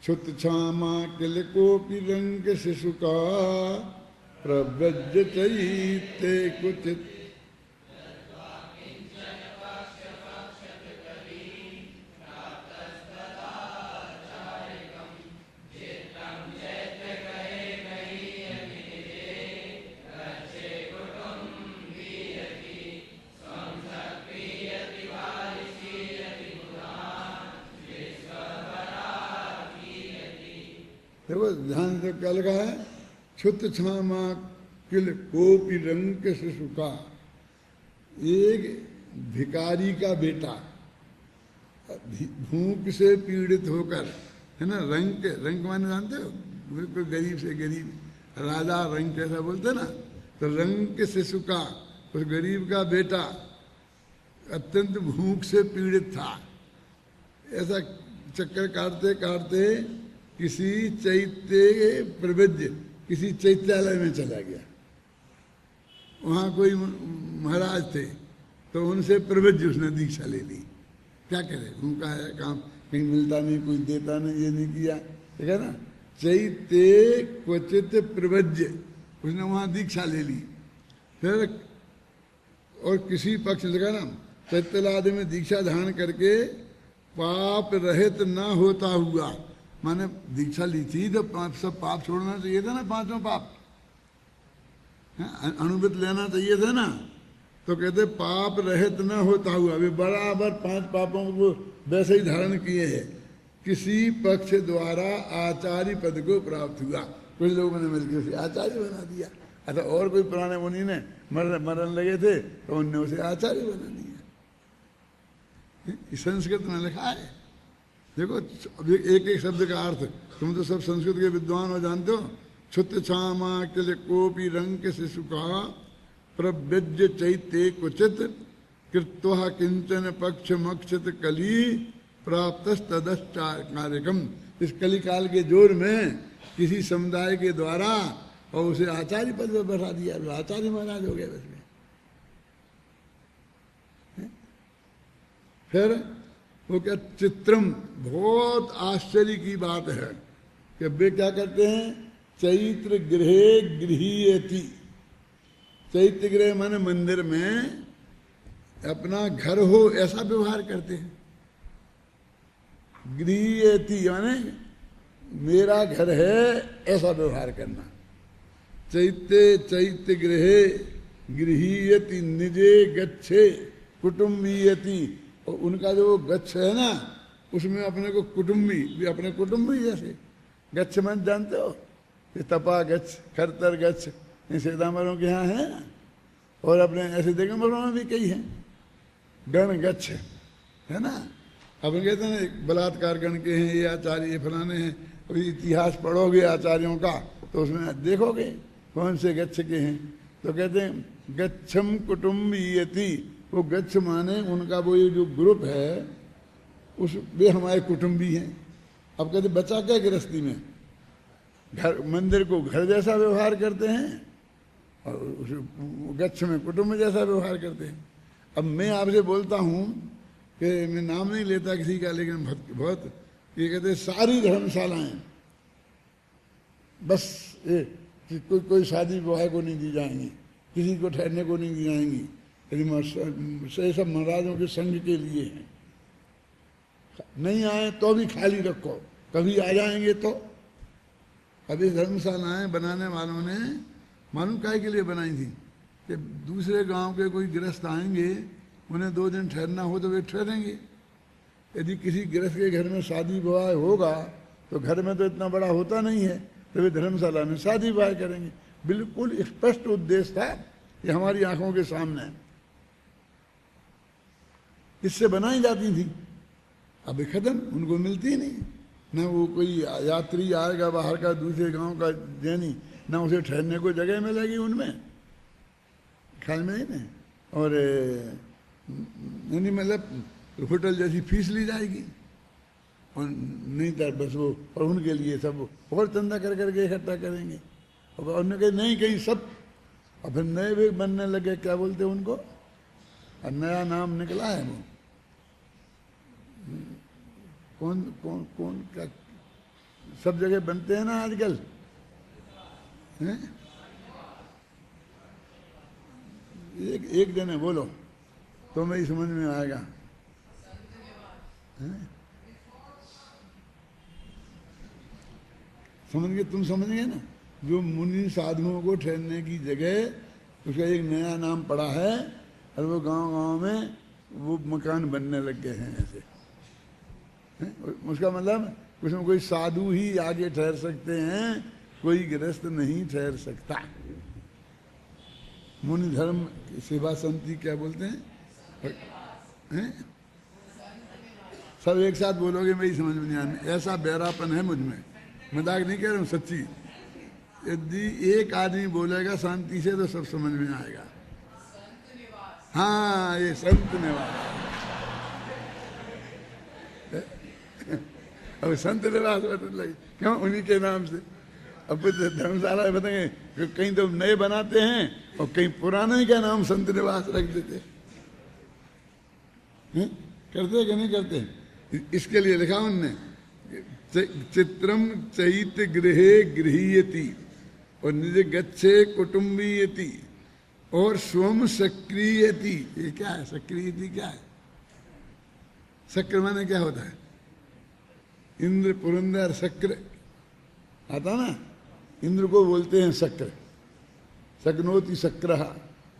क्षुत क्षामा किल कोपि रंग शिशु का प्रव्रज चैते कुचित। देखो ध्यान से क्या लगा है, क्षुत क्षामा किल कोपी रंग शिशु का। एक भिकारी का बेटा भूख से पीड़ित होकर, है ना, रंग माने जानते हो, बिल्कुल गरीब से गरीब, राजा रंग कैसा बोलते ना, तो रंग के शिशु का, उस गरीब का बेटा अत्यंत भूख से पीड़ित था। ऐसा चक्कर काटते काटते किसी चैत्य प्रवृद्ध, किसी चैत्यालय में चला गया। वहाँ कोई महाराज थे, तो उनसे प्रवृत्ति उसने दीक्षा ले ली। क्या करे, उनका है काम, कहीं मिलता नहीं, कोई देता नहीं, ये नहीं किया, ठीक है ना। चैत्य क्वचित प्रवृत्ति, उसने वहाँ दीक्षा ले ली। फिर और किसी पक्ष लगा ना, चैत्यालय में दीक्षा धारण करके पाप रहित ना होता हुआ, माने दीक्षा ली थी तो सब पाप छोड़ना चाहिए था ना, पांचों पाप अनुमति लेना चाहिए था ना। तो कहते पाप रहित न होता हुआ, वे बराबर 5 पापों को वैसे ही धारण किए हैं। किसी पक्ष द्वारा आचार्य पद को प्राप्त हुआ। कुछ लोगों ने मिलकर उसे आचार्य बना दिया, अतः और कोई पुराने मुनि ने मरण लगे थे तो उनने उसे आचार्य बना दिया। संस्कृत में लिखा है, देखो एक एक शब्द का अर्थ, तुम तो सब संस्कृत के विद्वान हो, जानते हो। क्षुत क्षामा किल कोपी रंग शिशु का प्रव्यज्य चैत्य क्वचित कृत्वा किंचन पक्ष मक्षित कली प्राप्त तदश्चार्यकम। इस कली काल के जोर में किसी समुदाय के द्वारा और उसे आचार्य पद पर बैठा दिया, आचार्य महाराज हो गया बस में। फिर वो क्या चित्रम, बहुत आश्चर्य की बात है कि वे क्या करते हैं, चैत्र गृहे गृहीयति। चैत्र गृह माने मंदिर में अपना घर हो ऐसा व्यवहार करते हैं। गृहीयति माने मेरा घर है ऐसा व्यवहार करना। चैत्य गृहे गृहीयति निजे गच्छे कुटुम्बीयति। और उनका जो गच्छ है ना, उसमें अपने को कुटुम्बी, भी अपने कुटुम्बी जैसे। गच्छ मन जानते हो, ये तपा गच्छ, खरतर गच्छ, ये सीतामढ़ों के यहाँ है ना, और अपने ऐसे दिगंबरों में भी कई हैं। गण गच्छ है ना, अपन कहते हैं ना बलात्कार गण के हैं, ये आचार्य ये फलाने हैं। अभी इतिहास पढ़ोगे आचार्यों का तो उसमें देखोगे कौन से गच्छ के हैं। तो कहते हैं गच्छम कुटुम्बीयति। वो गच्छ माने उनका वो ये जो ग्रुप है, उस वे हमारे कुटुंबी हैं। अब कहते बचा क्या गृहस्थी में, घर मंदिर को घर जैसा व्यवहार करते हैं और उस गच्छ में कुटुंब जैसा व्यवहार करते हैं। अब मैं आपसे बोलता हूँ कि मैं नाम नहीं लेता किसी का, लेकिन बहुत ये कहते सारी धर्मशालाएं बस कोई शादी विवाह को नहीं दी जाएंगी, किसी को ठहरने को नहीं दी जाएंगी, यदि सब महाराजों के संघ के लिए हैं। नहीं आए तो भी खाली रखो, कभी आ जाएंगे तो। अभी धर्मशालाएं बनाने वालों ने मालूम काय के लिए बनाई थी कि दूसरे गांव के कोई गृहस्थ आएंगे, उन्हें 2 दिन ठहरना हो तो वे ठहरेंगे। यदि किसी गृहस्थ के घर में शादी विवाह होगा तो घर में तो इतना बड़ा होता नहीं है, तो वे धर्मशाला में शादी विवाह करेंगे। बिल्कुल स्पष्ट उद्देश्य था, ये हमारी आंखों के सामने है। इससे बनाई जाती थी, अब खत्म, उनको मिलती नहीं। न वो कोई यात्री आएगा बाहर का, दूसरे गांव का जैनी, न उसे ठहरने को जगह मिलेगी उनमें, ख्याल में नहीं। और नहीं मतलब होटल जैसी फीस ली जाएगी और नहीं तो बस वो, और उनके लिए सब और चंदा कर करके इकट्ठा करेंगे। और उन्होंने कहा नहीं कहीं सब, और फिर नए भी बनने लगे, क्या बोलते हैं उनको, और नया नाम निकला है वो, कौन कौन कौन क्या सब जगह बनते हैं ना आजकल, हैं? एक जने बोलो तो मैं समझ में आएगा, हैं? समझ गए? तुम समझ गए ना? जो मुनि साधुओं को ठहरने की जगह उसका एक नया नाम पड़ा है, और वो गांव-गांव में वो मकान बनने लग गए हैं ऐसे, हैं? उसका मतलब उसमें कोई साधु ही आगे ठहर सकते हैं, कोई गृहस्थ नहीं ठहर सकता। मुनि धर्म सेवा संति क्या बोलते हैं? सब एक साथ बोलोगे मेरी समझ में नहीं आने, ऐसा बहरापन है मुझ में, मजाक नहीं कह रहा हूँ, सच्ची। यदि एक आदमी बोलेगा शांति से तो सब समझ में आएगा। हाँ, ये संत निवास। अब संत निवास बदल लगे, क्यों? उन्हीं के नाम से। अब धर्मशाला बताएंगे कहीं तो नए बनाते हैं और कहीं पुराने का नाम संत निवास रख देते हैं। करते कि नहीं करते? इसके लिए लिखा उनने, चित्रम चैत्य गृहे गृहीयति और निज गच्छे कुटुंबीयति और स्वम सक्रियति। ये क्या है? सक्रियति क्या है? सक्र माने क्या होता है? इंद्र पुरंदर सक्र आता ना, इंद्र को बोलते हैं सक्र, सक्नोति सक्र,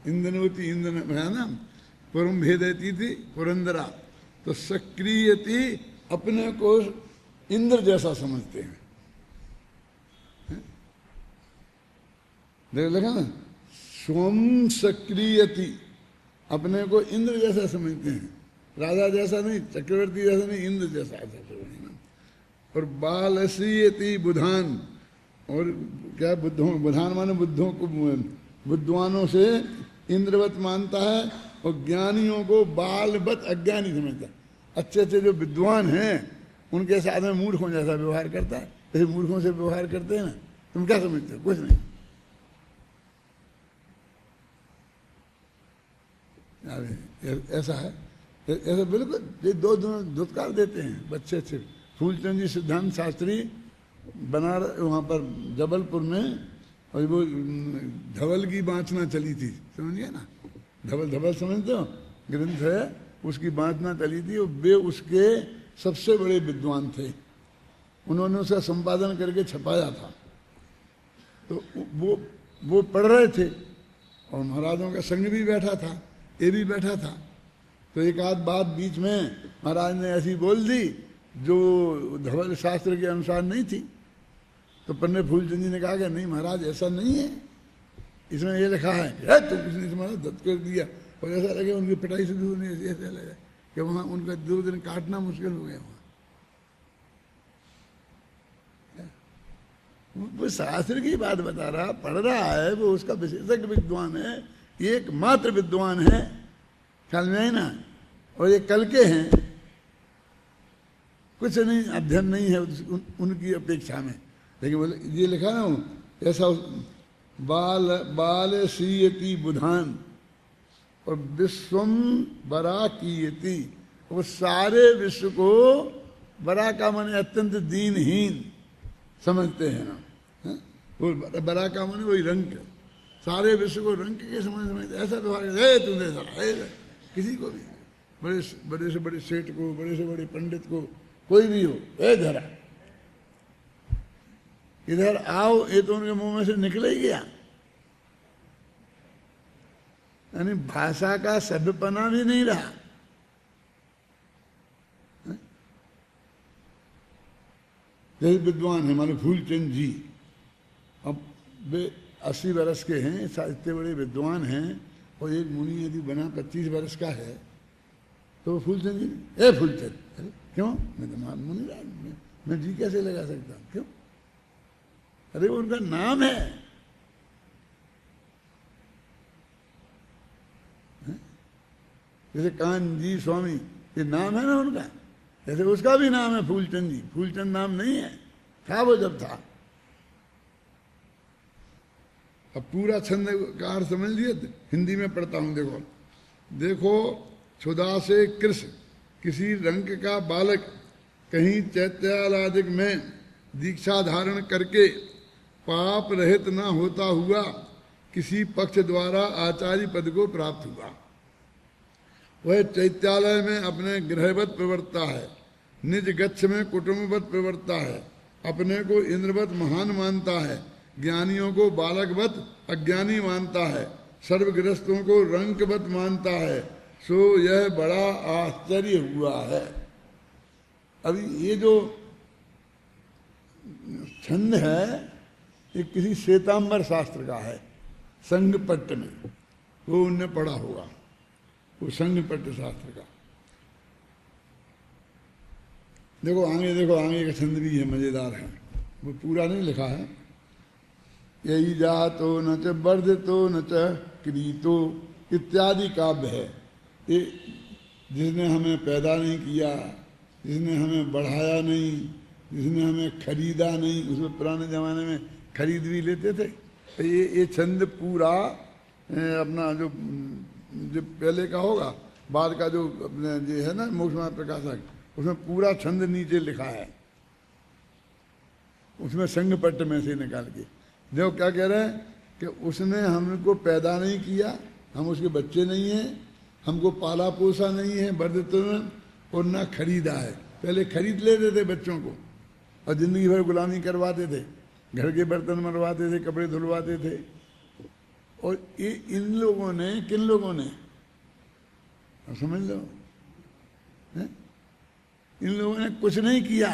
इंद्रनोति इंद्र है ना, पुरम भेदती थी पुरंदरा। तो सक्रियति अपने को इंद्र जैसा समझते हैं, देख लगा ना? स्वम सक्रियति अपने को इंद्र जैसा समझते हैं, राजा जैसा नहीं, चक्रवर्ती जैसा नहीं, इंद्र जैसा। और बालसीयति बुधान, और क्या बुद्धों, बुधान माने बुद्धों को, बुद्धवानों से इंद्रवत मानता है और ज्ञानियों को बालवत अज्ञानी समझता है। अच्छे अच्छे जो विद्वान हैं उनके साथ में मूर्खों जैसा व्यवहार करता है, जैसे मूर्खों से व्यवहार करते हैं ना। तुम क्या समझते हो? कुछ नहीं। ऐसा है, ऐसा बिल्कुल। ये दो धुतकार देते हैं बच्चे अच्छे। फूलचंद जी सिद्धांत शास्त्री बनारस वहाँ पर जबलपुर में, और वो धवल की बाँचना चली थी, समझिए ना? धवल समझते हो? ग्रंथ है, उसकी बाँचना चली थी। और वे उसके सबसे बड़े विद्वान थे, उन्होंने उसका संपादन करके छपाया था। तो वो पढ़ रहे थे और महाराजों का संग भी बैठा था, ये भी बैठा था। तो एक आध बात बीच में महाराज ने ऐसी बोल दी जो धवल शास्त्र के अनुसार नहीं थी। तो पंडित फूलचंद जी ने कहा कि नहीं महाराज, ऐसा नहीं है, इसमें ये लिखा है। तो कुछ नहीं समझा, दत्त कर दिया। और ऐसा लगे उनकी पिटाई से दूर नहीं, ऐसा लगा कि वहाँ उनका 2 दिन काटना मुश्किल हो गया। वहाँ वो शास्त्र की बात बता रहा, पढ़ रहा है, वो उसका विशेषज्ञ विद्वान है, एकमात्र विद्वान है, ख्याल में है ना? और ये कल के हैं, कुछ नहीं अध्ययन नहीं है उनकी अपेक्षा में। लेकिन बोले ये लिखा ना, ऐसा बाल सीयति बुधान और विश्वम बरा कीयति। वो सारे विश्व को बरा का माने अत्यंत दीनहीन समझते हैं ना। वो बरा का माने वही रंक, सारे विश्व को रंक के समझते। ऐसा व्यवहार तुमने किसी को भी, बड़े से बड़े सेठ को, बड़े से बड़े पंडित को, कोई भी हो, इधर आओ, ये तो उनके मुंह में से निकले ही गया। यानी भाषा का सभ्यपना भी नहीं रहा। जैसे विद्वान है मानो फूलचंद जी, अब वे 80 वर्ष के हैं, इतने बड़े विद्वान हैं। और एक मुनि यदि बना 25 वर्ष का है तो फूलचंद जी, फूलचंद, क्यों? मैं तो मुनि राज, मैं जी कैसे लगा सकता हूँ? क्यों? अरे वो उनका नाम है। जैसे कान जी स्वामी, ये नाम है ना उनका, जैसे उसका भी नाम है फूलचंद जी। फूलचंद नाम नहीं है, था वो जब था। अब पूरा छंद का अर्थ समझ लिए? हिंदी में पढ़ता हूं, देखो देखो। क्षुधा से कृष, किसी रंग का बालक कहीं चैत्यालादिक में दीक्षा धारण करके पाप रहित न होता हुआ किसी पक्ष द्वारा आचार्य पद को प्राप्त हुआ। वह चैत्यालय में अपने गृहवत प्रवर्तता है, निज गच्छ में कुटुंबवत प्रवर्तता है, अपने को इंद्रवत महान मानता है, ज्ञानियों को बालकवत अज्ञानी मानता है, सर्वग्रस्तों को रंकवत मानता है, सो यह बड़ा आश्चर्य हुआ है। अभी ये जो छंद है ये किसी श्वेतांबर शास्त्र का है, संघपट्ट में, वो उनने पढ़ा होगा, वो संघपट्ट शास्त्र का। देखो आगे का छंद भी है, मजेदार है, वो पूरा नहीं लिखा है। यही जातो न च वर्धितो न च क्रीतो इत्यादि काव्य है। ये जिसने हमें पैदा नहीं किया, जिसने हमें बढ़ाया नहीं, जिसने हमें खरीदा नहीं, उसमें पुराने जमाने में खरीद भी लेते थे। तो ये छंद पूरा अपना जो पहले का होगा, बाद का जो अपने जो है ना मोक्षमार्ग प्रकाशक, उसमें पूरा छंद नीचे लिखा है, उसमें संघपट्ट में से निकाल के। देखो क्या कह रहे हैं कि उसने हमको पैदा नहीं किया, हम उसके बच्चे नहीं हैं, हमको पाला पोसा नहीं है, वर्धित और न खरीदा है। पहले खरीद लेते थे बच्चों को और जिंदगी भर गुलामी करवाते थे, घर के बर्तन मरवाते थे, कपड़े धुलवाते थे। और ये इन लोगों ने, किन लोगों ने, समझ लो, इन लोगों ने कुछ नहीं किया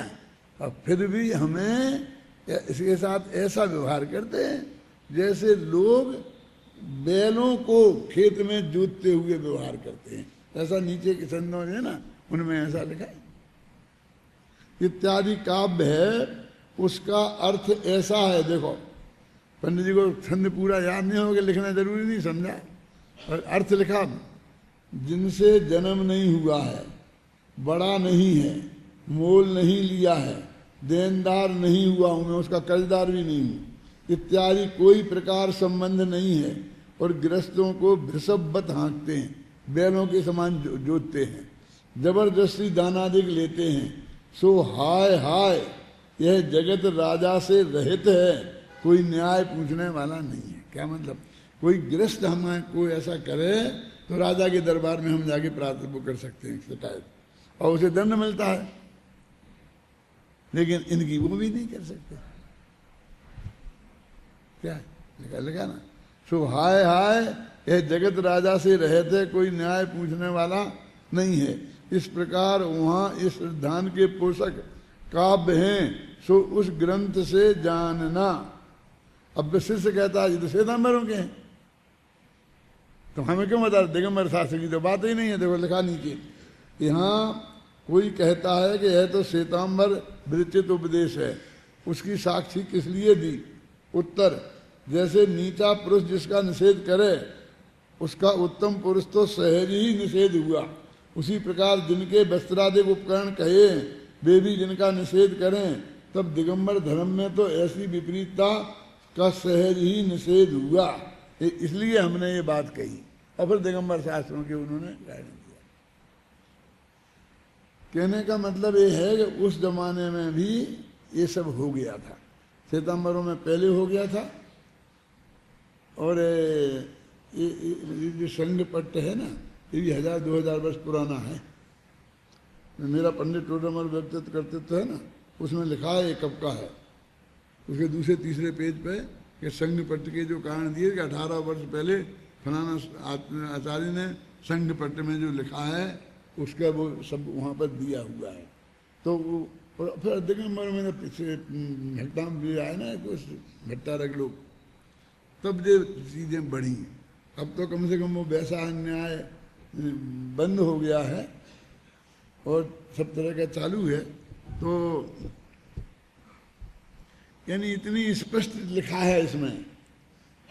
और फिर भी हमें इसके साथ ऐसा व्यवहार करते हैं जैसे लोग बैलों को खेत में जोतते हुए व्यवहार करते हैं। ऐसा नीचे के छंदों है ना, उनमें ऐसा लिखा है। इत्यादि काव्य है, उसका अर्थ ऐसा है। देखो पंडित जी को छंद पूरा याद नहीं होगा, लिखना जरूरी नहीं समझा, और अर्थ लिखा, जिनसे जन्म नहीं हुआ है, बड़ा नहीं है, मोल नहीं लिया है, देनदार नहीं हुआ हूं मैं, उसका कर्जदार भी नहीं हूं, इत्यादि कोई प्रकार संबंध नहीं है, और गृहस्थों को वृषभवत हाँकते हैं, बैलों के समान जोतते हैं, जबरदस्ती दानादिक लेते हैं, सो हाय हाय यह जगत राजा से रहित है, कोई न्याय पूछने वाला नहीं है। क्या मतलब, कोई गृहस्थ हमें कोई ऐसा करे तो राजा के दरबार में हम जाके प्रार्थना कर सकते हैं, शिकायत, और उसे दंड मिलता है, लेकिन इनकी वो भी नहीं कर सकते। क्या लिखा ना, सो हाय हाय यह जगत राजा से रहते, कोई न्याय पूछने वाला नहीं है। इस प्रकार वहाँ इस धान के पोषक काव्य हैं, सो उस ग्रंथ से जानना। अब शिष्य कहता है ये तो श्वेतांबरों के हैं, तो हमें क्यों बता, दिगंबर शास्त्र की तो बात ही नहीं है। देखो लिखा नीचे, यहाँ कोई कहता है कि यह तो श्वेतांबर विरचित उपदेश है, उसकी साक्षी किस लिए दी? उत्तर, जैसे नीचा पुरुष जिसका निषेध करे उसका उत्तम पुरुष तो सहज ही निषेध हुआ, उसी प्रकार जिनके वस्त्रादिक उपकरण कहे वे भी जिनका निषेध करें, तब दिगंबर धर्म में तो ऐसी विपरीतता का सहज ही निषेध हुआ। इसलिए हमने ये बात कही, और फिर दिगंबर शास्त्रों के उन्होंने गायन दिया। कहने का मतलब ये है कि उस जमाने में भी ये सब हो गया था, श्वेतांबरों में पहले हो गया था। और ये जो संघपट्ट है ना, ये भी 1000-2000 वर्ष पुराना है। मेरा पंडित टोडरमल व्यक्तित्व कर्तृत्व है ना, उसमें लिखा है ये कब का है, उसके दूसरे तीसरे पेज पे कि संघपट्ट के जो कारण दिए कि 18 वर्ष पहले फलाना आचार्य ने संघपट्ट में जो लिखा है उसका वो सब वहाँ पर दिया हुआ है। तो वो फिर दिगंबर में पीछे घट्टाम भी आए ना कुछ घट्टा रख लोग, तब ये चीज़ें बढ़ी। अब तो कम से कम वो वैसा अन्याय बंद हो गया है और सब तरह का चालू है। तो यानी इतनी स्पष्ट लिखा है इसमें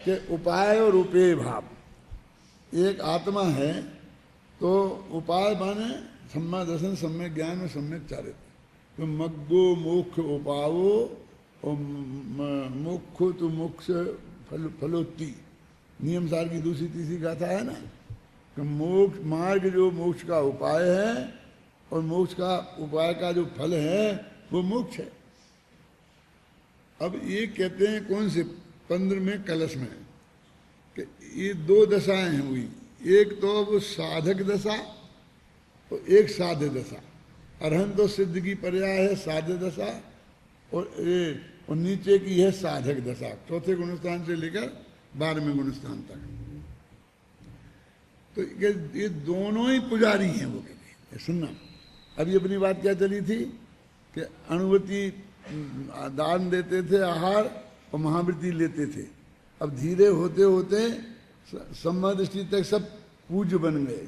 कि उपाय और उपेय भाव, एक आत्मा है तो उपाय माने सम्यक दर्शन, सम्यक ज्ञान और सम्यक चारित्र। तो मग्गो मोक्ष उपावो और मोक्ष तो मोक्ष फलोत्ति, नियम सार की दूसरी तीसरी गाथा है ना कि मोक्ष मार्ग जो मोक्ष का उपाय है और मोक्ष का उपाय का जो फल है वो मोक्ष है। अब ये कहते हैं कौन से 15वें कलश में कि ये दो दशाएं हैं हुई, एक तो वो साधक दशा और एक साध्य दशा। अरहंत तो सिद्ध की पर्याय है साध्य दशा, और नीचे की है साधक दशा, चौथे गुणस्थान से लेकर 12वें गुणस्थान तक। तो ये दोनों ही पुजारी हैं वो कहते। सुनना, अभी अपनी बात क्या चली थी कि अणुवती दान देते थे आहार और महावृत्ति लेते थे। अब धीरे होते होते सम्मा दृष्टि तक सब पूज्य बन गए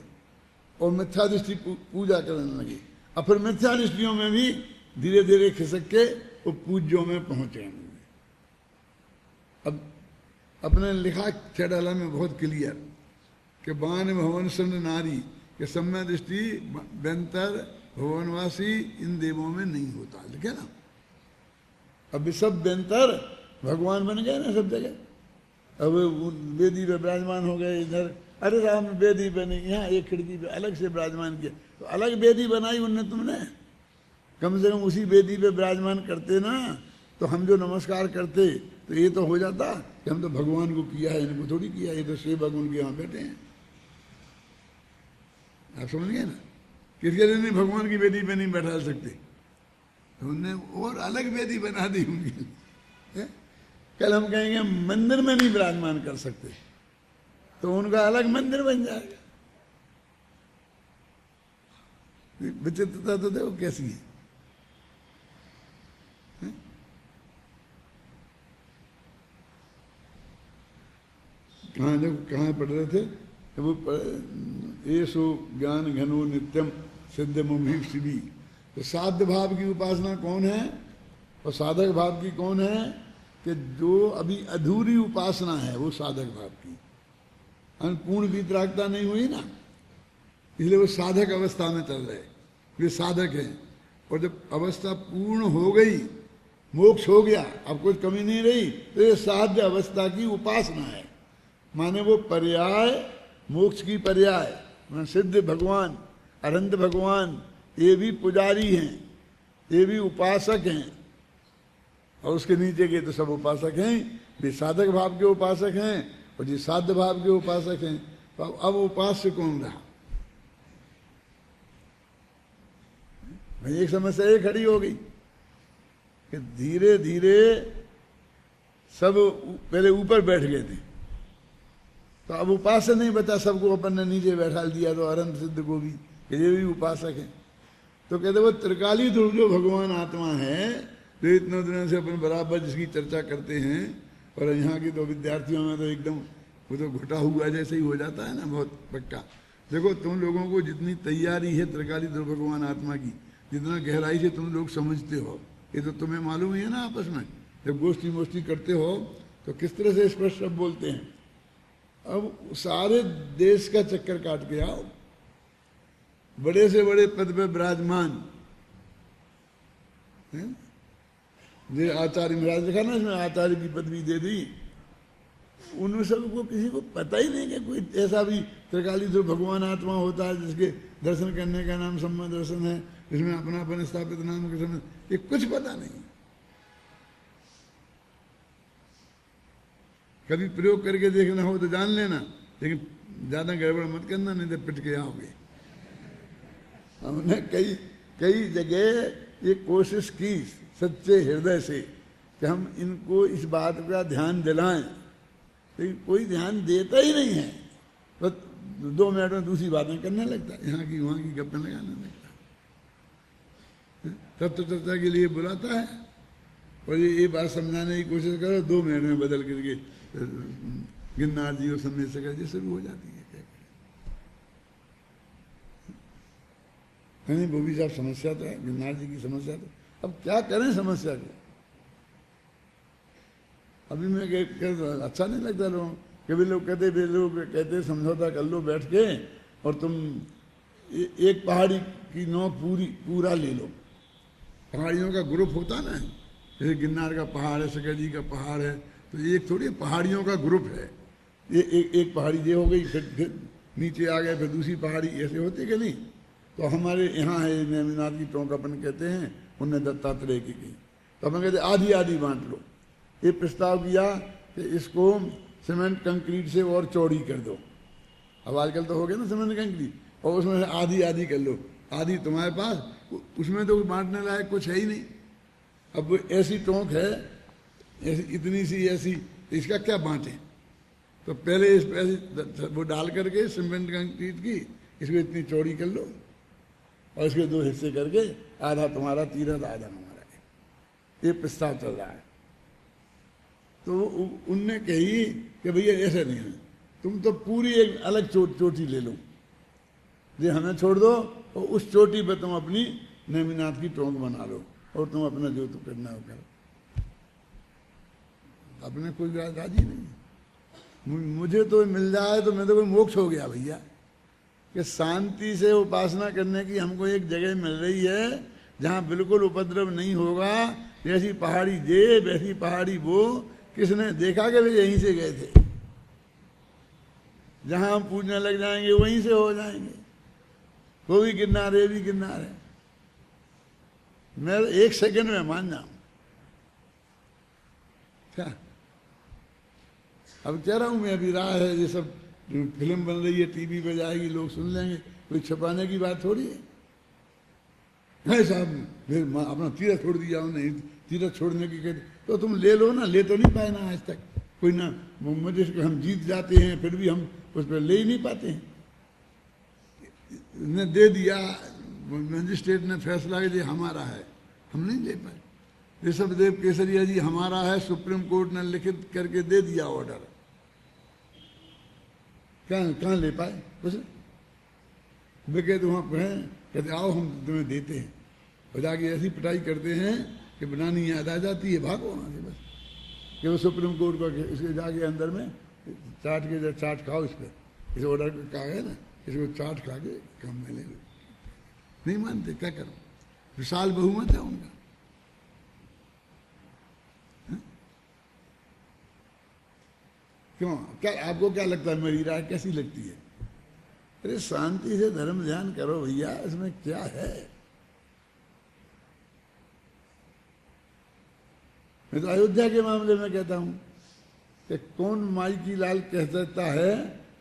और मिथ्या दृष्टि पूजा करने लगे। अब फिर मिथ्या दृष्टियों में भी धीरे धीरे खिसक के वो पूज्यों में पहुंचे। अब अपने लिखा छेडाला में बहुत क्लियर कि बान भवन सन्न नारी के सम्मा दृष्टि बेंतर भवनवासी इन देवों में नहीं होता, लिखे ना। अब सब बेंतर भगवान बन गए ना सब जगह। अब वेदी पे विराजमान हो गए इधर, अरे साहब वेदी पे नहीं, यहाँ एक खिड़की पे अलग से विराजमान किया, तो अलग वेदी बनाई उनने तुमने। कम से कम उसी वेदी पे विराजमान करते ना, तो हम जो नमस्कार करते तो ये तो हो जाता कि हम तो भगवान को किया है, इनको थोड़ी किया, ये तो सेवक उनके यहाँ बैठे हैं। आप समझ गए ना, किसके लिए नहीं भगवान की वेदी पे नहीं बैठा सकते, तो उनने और अलग वेदी बना दी उनके लिए। कल हम कहेंगे मंदिर में नहीं विराजमान कर सकते, तो उनका अलग मंदिर बन जाएगा। विचित्रता तो देखो कैसी है। कहाँ देखो कहाँ पढ़ रहे थे वो, येषु ज्ञान घनो नित्यम सिद्ध मुभी शिवी। तो साध्य भाव की उपासना कौन है और साधक भाव की कौन है? कि जो अभी अधूरी उपासना है वो साधक भाव की, पूर्ण वितरागता नहीं हुई ना, इसलिए वो साधक अवस्था में चल रहे, वे साधक हैं। और जब अवस्था पूर्ण हो गई, मोक्ष हो गया, अब कुछ कमी नहीं रही, तो ये साध्य अवस्था की उपासना है। माने वो पर्याय, मोक्ष की पर्याय, सिद्ध भगवान, अनंत भगवान, ये भी पुजारी हैं, ये भी उपासक हैं, और उसके नीचे के तो सब उपासक हैं, वे साधक भाव के उपासक हैं और जी साध्य भाव के उपासक हैं। तो अब उपास्य कौन रहा? भाई एक समस्या ये खड़ी हो गई कि धीरे धीरे सब पहले ऊपर बैठ गए थे, तो अब उपास्य नहीं बचा, सबको अपन ने नीचे बैठा दिया, तो अनंत सिद्ध को भी, ये भी उपासक है। तो कहते वो त्रिकाली ध्रुव जो भगवान आत्मा है, तो इतने दिनों से अपन बराबर जिसकी चर्चा करते हैं, और यहाँ की तो विद्यार्थियों में तो एकदम वो तो घुटा हुआ जैसे ही हो जाता है ना, बहुत पक्का। देखो तुम लोगों को जितनी तैयारी है त्रिकाली ध्रुव भगवान आत्मा की, जितना गहराई से तुम लोग समझते हो, ये तो तुम्हें मालूम ही है ना। आपस में जब गोष्ठी मोष्ठी करते हो तो किस तरह से स्पष्ट शब्द बोलते हैं। अब सारे देश का चक्कर काट के आओ, बड़े से बड़े पद पे विराजमान जो आचार्य महाराज देखा ना, इसमें आचार्य की पदवी दे दी, उन सबको किसी को पता ही नहीं कि कोई ऐसा भी त्रिकाली ध्रुव भगवान आत्मा होता है जिसके दर्शन करने का नाम सम्मा दर्शन है, जिसमें अपनापन स्थापित नाम के समय, ये कुछ पता नहीं। कभी प्रयोग करके देखना हो तो जान लेना, लेकिन ज्यादा गड़बड़ मत करना, नहीं तो पिट के आओगे। हमने कई जगह ये कोशिश की सच्चे हृदय से कि हम इनको इस बात का ध्यान दिलाएं, लेकिन कोई ध्यान देता ही नहीं है। बस 2 मिनट में दूसरी बातें करने लगता है, यहाँ की वहाँ की गप्पें लगाने लगता है। तत्व चर्चा के लिए बुलाता है और ये बात समझाने की कोशिश करो, 2 मिनट में बदल करके गिरनार जी और समय से कर शुरू हो जाती है। नहीं वो भी साहब समस्या तो है, गिरनार जी की समस्या तो, अब क्या करें समस्या को। अभी मैं अच्छा नहीं लगता लोगों, कभी लोग कहते समझौता कर लो बैठ के, और तुम एक पहाड़ी की नौ पूरा ले लो। पहाड़ियों का ग्रुप होता ना, जैसे गिरनार का पहाड़ है, शंकर जी का पहाड़ है, तो एक थोड़ी पहाड़ियों का ग्रुप है। ये एक पहाड़ी ये हो गई, फिर नीचे आ गए, फिर दूसरी पहाड़ी, ऐसे होते कि नहीं। तो हमारे यहाँ है नेमिनाथ की टोंक अपन कहते हैं, उनने दत्तात्रेय की, तो अपन कहते आधी आधी बांट लो। ये प्रस्ताव किया कि इसको सीमेंट कंक्रीट से और चौड़ी कर दो। अब आजकल तो हो गया ना सीमेंट कंक्रीट, और उसमें आधी आधी कर लो, आधी तुम्हारे पास, उसमें तो बांटने लायक कुछ है ही नहीं। अब वो ऐसी टोंक है, ऐसी इतनी सी ऐसी, इसका क्या बांटे? तो पहले इस पैसे वो डाल करके सीमेंट कंक्रीट की इसको इतनी चौड़ी कर लो, और इसके दो हिस्से करके आधा तुम्हारा तीरथ आधा हमारा है। ये प्रस्ताव चल रहा है। तो उनने कही कि भैया ऐसा नहीं है, तुम तो पूरी एक अलग चोटी ले लो, ये हमें छोड़ दो, और उस चोटी पे तुम अपनी नेमिनाथ की टोंक बना लो, और तुम अपना जो तो करना हो करो। अपने कोई राजी नहीं। मुझे तो मिल जाए तो मैं तो कोई मोक्ष हो गया भैया, कि शांति से उपासना करने की हमको एक जगह मिल रही है जहाँ बिल्कुल उपद्रव नहीं होगा। जैसी पहाड़ी ये वैसी पहाड़ी वो, किसने देखा कि वे यहीं से गए थे? जहाँ हम पूजने लग जाएंगे वहीं से हो जाएंगे। वो भी गिरनार है, भी गिरनार है। मैं एक सेकंड में मान जाऊं क्या? अब कह रहा हूं मैं, अभी राह है, ये सब फिल्म बन रही है, टीवी पे जाएगी, लोग सुन लेंगे, कोई छुपाने की बात थोड़ी है। भाई साहब फिर अपना तीरथ छोड़ दिया, नहीं तीरथ छोड़ने की कहते, तो तुम ले लो ना, ले तो नहीं पाए ना आज तक कोई ना। मुझे हम जीत जाते हैं फिर भी हम उस पर ले ही नहीं पाते हैं। ने दे दिया, मजिस्ट्रेट ने फैसला कि ये हमारा है, हम नहीं ले पाए। ऋषभदेव केसरिया जी हमारा है, सुप्रीम कोर्ट ने लिखित करके दे दिया ऑर्डर, कहाँ ले पाए? कुछ वे कहते वहाँ पे हैं, कहते आओ हम तुम्हें देते हैं, और जाके ऐसी पिटाई करते हैं कि बनानी याद आ जाती है, भागो वहाँ से बस। कि वो सुप्रीम कोर्ट का इसके जाके अंदर में चाट के चाट खाओ, इस पर इस ऑर्डर कहा है ना, इसको चाट खा के काम में ले लो। नहीं मानते, क्या करो? विशाल बहुमत है उनका। क्यों, क्या आपको क्या लगता है मेरी राय कैसी लगती है? अरे शांति से धर्म ध्यान करो भैया, इसमें क्या है? मैं तो अयोध्या के मामले में कहता हूं कि कौन माई की लाल कह सकता है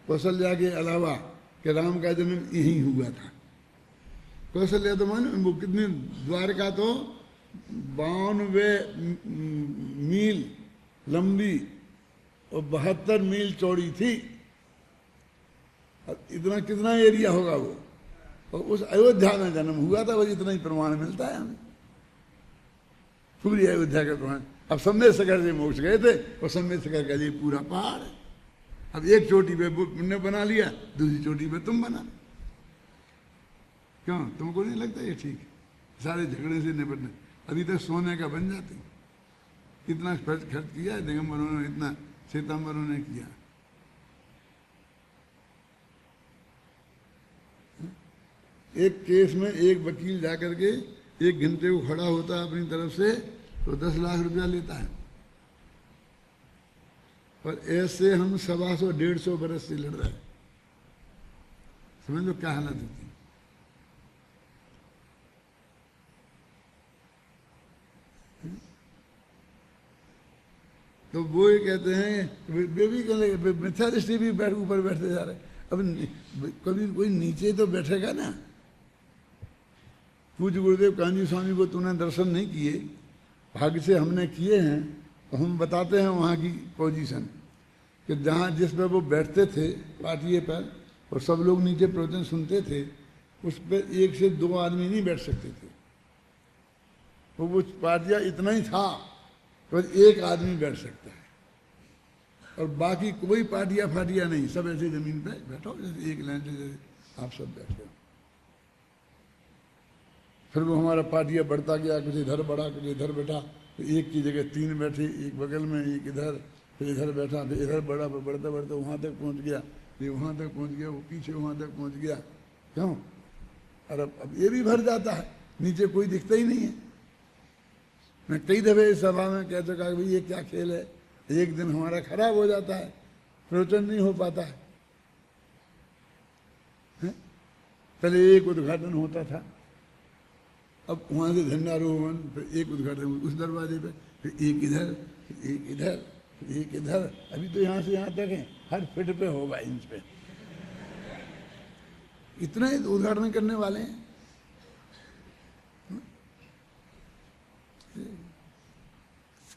कौशल्या के अलावा कि राम का जन्म यहीं हुआ था। कौशल्या तो मान वो कितनी, द्वारका तो 92 मील लंबी और 72 मील चौड़ी थी। इतना कितना एरिया होगा वो, और उस अयोध्या में जन्म हुआ था, बस इतना ही प्रमाण मिलता है हमें, पूरी अयोध्या का प्रमाण। अब सम्मेद शिखर से मोक्ष गए थे, और सम्मेद शिखर का ये पूरा पहाड़ है। अब एक चोटी पे ने बना लिया, दूसरी चोटी पे तुम बना। क्यों, तुमको नहीं लगता ये ठीक है? सारे झगड़े से निपटने, अभी तक सोने का बन जाते। इतना खर्च किया दिगंबरों ने, इतना श्वेतांबरों ने किया। एक केस में एक वकील जाकर के 1 घंटे को खड़ा होता है अपनी तरफ से, तो 10 लाख रुपया लेता है। और ऐसे हम 125 बरस से लड़ रहे हैं। समझ लो क्या हालत होती है। तो वो ये कहते हैं, वे भी कहते मिथ्या दृष्टि भी ऊपर बैठते जा रहे। अब कभी कोई नीचे तो बैठेगा ना। पूज्य गुरुदेव कांजी स्वामी को तूने दर्शन नहीं किए, भाग्य से हमने किए हैं, तो हम बताते हैं वहाँ की पोजीशन कि जहाँ जिस पर वो बैठते थे पाटिये पर, और सब लोग नीचे प्रवचन सुनते थे, उस पर 1 से 2 आदमी नहीं बैठ सकते थे। तो वो पाटिया इतना ही था, तो 1 आदमी बैठ सकता है, और बाकी कोई पाटिया फाटिया नहीं, सब ऐसे जमीन पे बैठो जैसे एक लाइन से, जैसे आप सब बैठे हो। फिर वो हमारा पाटिया बढ़ता गया, कुछ इधर बढ़ा कुछ इधर बैठा, तो एक की जगह 3 बैठे, एक बगल में एक इधर, फिर इधर बैठा, फिर इधर बढ़ा, फिर बढ़ते बढ़ते वहाँ तक पहुँच गया, फिर वहाँ तक पहुँच गया, वो पीछे वहाँ तक पहुँच गया। क्यों? और अब ये भी भर जाता है, नीचे कोई दिखता ही नहीं है। मैं कई दफे इस सभा में कह चुका कि भाई ये क्या खेल है, एक दिन हमारा खराब हो जाता है, प्रवचन नहीं हो पाता है। पहले एक उद्घाटन होता था, अब वहाँ से झंडारोहण, फिर एक उद्घाटन उस दरवाजे पे, फिर एक इधर, एक इधर, एक इधर, अभी तो यहाँ से यहाँ तक है, हर फिट पे होगा, इंच पे। इतना ही उद्घाटन करने वाले हैं।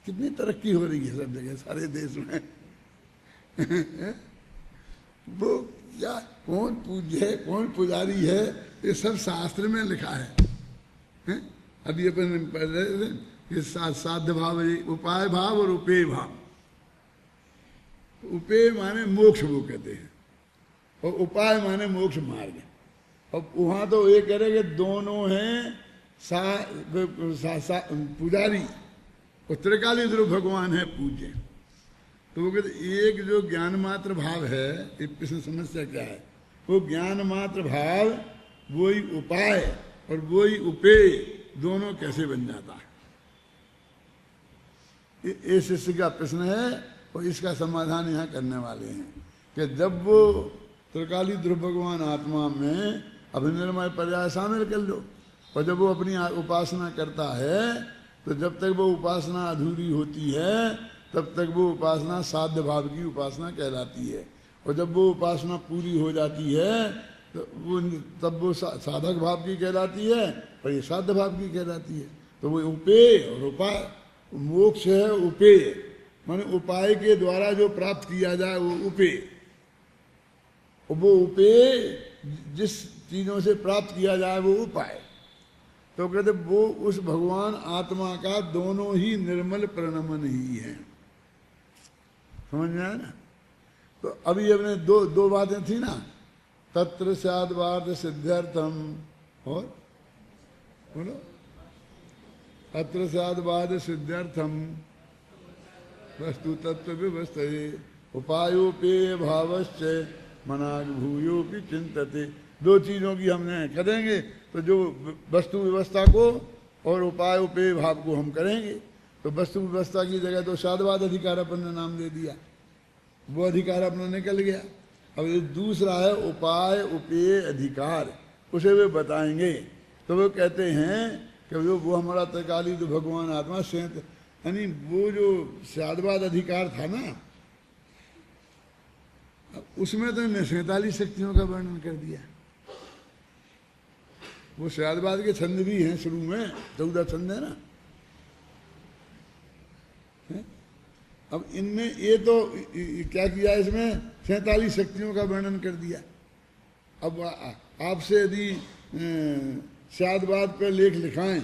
कितनी तरक्की हो रही है सब जगह, सारे देश में। वो क्या, कौन पूज्य है, कौन पुजारी है, ये सब शास्त्र में लिखा है। अभी अपन पढ़ रहे थे कि साध्य भाव, उपाय भाव और उपेय भाव। उपेय माने मोक्ष वो कहते हैं, और उपाय माने मोक्ष मार्ग। और वहां तो ये कह रहे कि दोनों हैं पुजारी, और त्रिकाली ध्रुव भगवान है पूज्य। तो वो कहते एक जो ज्ञान मात्र भाव है, इसमें समस्या क्या है, वो ज्ञान मात्र भाव वही उपाय और वही उपेय दोनों कैसे बन जाता है, ये शिष्य का प्रश्न है। और इसका समाधान यहाँ करने वाले हैं कि जब वो त्रिकाली ध्रुव भगवान आत्मा में अभिनिर्मय पर्याय शामिल कर लो, और जब वो अपनी उपासना करता है तो जब तक वो उपासना अधूरी होती है तब तक वो उपासना साध्य भाव की उपासना कहलाती है। और जब वो उपासना पूरी हो जाती है तो वो तब वो साधक भाव की कहलाती है, और ये साध्य भाव की कहलाती है। तो वो उपेय और उपाय, मोक्ष है उपेय, माने उपाय के द्वारा जो प्राप्त किया जाए वो उपेय। और वो उपेय जिस चीजों से प्राप्त किया जाए वो उपाय। तो कहते वो उस भगवान आत्मा का दोनों ही निर्मल प्रणमन ही है। समझ में आया ना? तो अभी अपने दो बातें थी ना, तत्र स्याद्वाद सिद्ध्यर्थम, और बोलो, तत्र स्याद्वाद सिद्ध्यर्थम वस्तु तत्व व्यवस्थे उपायोपेय भावश्च मनाग भूयोपि चिंतते। दो चीजों की हमने करेंगे, तो जो वस्तु व्यवस्था को और उपाय उपेय भाव को हम करेंगे। तो वस्तु व्यवस्था की जगह तो साधवाद अधिकार अपन ने नाम दे दिया, वो अधिकार अपना निकल गया। अब ये दूसरा है उपाय उपेय अधिकार, उसे वे बताएंगे। तो वो कहते हैं कि वो हमारा त्रिकाली जो भगवान आत्मा सेंत, यानी वो जो साधवाद अधिकार था ना, उसमें तो 47 शक्तियों का वर्णन कर दिया। वो साधवाद के छंद भी हैं शुरू में, 14 छंद है ना। अब इनमें ये तो क्या किया, इसमें 47 शक्तियों का वर्णन कर दिया। अब आपसे यदि साधवाद पर लेख लिखाएं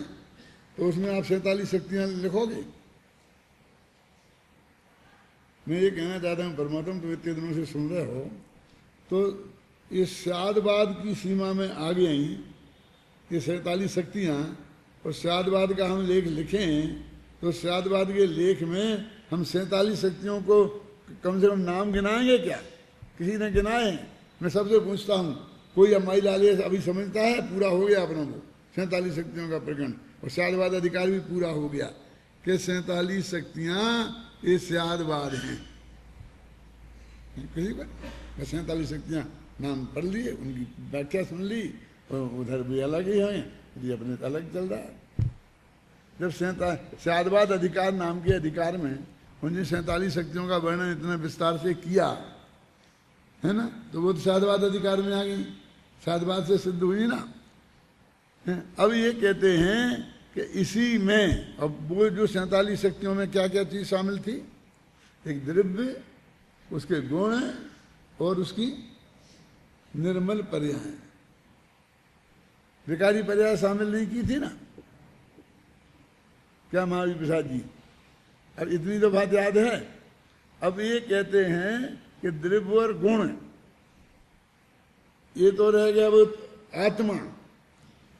तो उसमें आप 47 शक्तियां लिखोगे? मैं ये कहना चाहता हूँ परमात्मा, तो इतने दिनों से सुन रहे हो, तो ये साधवाद की सीमा में आ गई ये 47 शक्तियाँ, और साधवाद का हम लेख लिखें तो साधवाद के लेख में हम 47 शक्तियों को कम से कम नाम गिनाएंगे क्या? किसी ने गिनाए? मैं सबसे पूछता हूँ, कोई अम्माई लाल अभी समझता है? पूरा हो गया अपना वो 47 शक्तियों का प्रकरण, और साधवाद अधिकार भी पूरा हो गया कि 47 शक्तियाँ ये साधवाद हैं। किसी पर बस 47 शक्तियाँ नाम पढ़ लिए, उनकी व्याख्या सुन ली, और उधर भी अलग ही हैं, ये अपने अलग चल रहा है। जब साधवाद अधिकार नाम के अधिकार में उन 47 शक्तियों का वर्णन इतना विस्तार से किया है ना, तो वो तो साधवाद अधिकार में आ गई, साधवाद से सिद्ध हुई ना। अब ये कहते हैं कि इसी में, अब वो जो 47 शक्तियों में क्या क्या चीज शामिल थी, एक द्रव्य, उसके गुण और उसकी निर्मल पर्याय। विकारी पर्याय शामिल नहीं की थी ना, क्या महावीर प्रसाद जी? अब इतनी तो बात याद है। अब ये कहते हैं कि द्रव्य और गुण, ये तो रह गया वो आत्मा,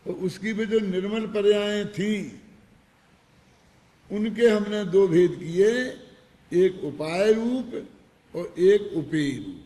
तो उसकी भी जो निर्मल पर्यायें थी उनके हमने दो भेद किए, एक उपाय रूप और एक उपेय रूप।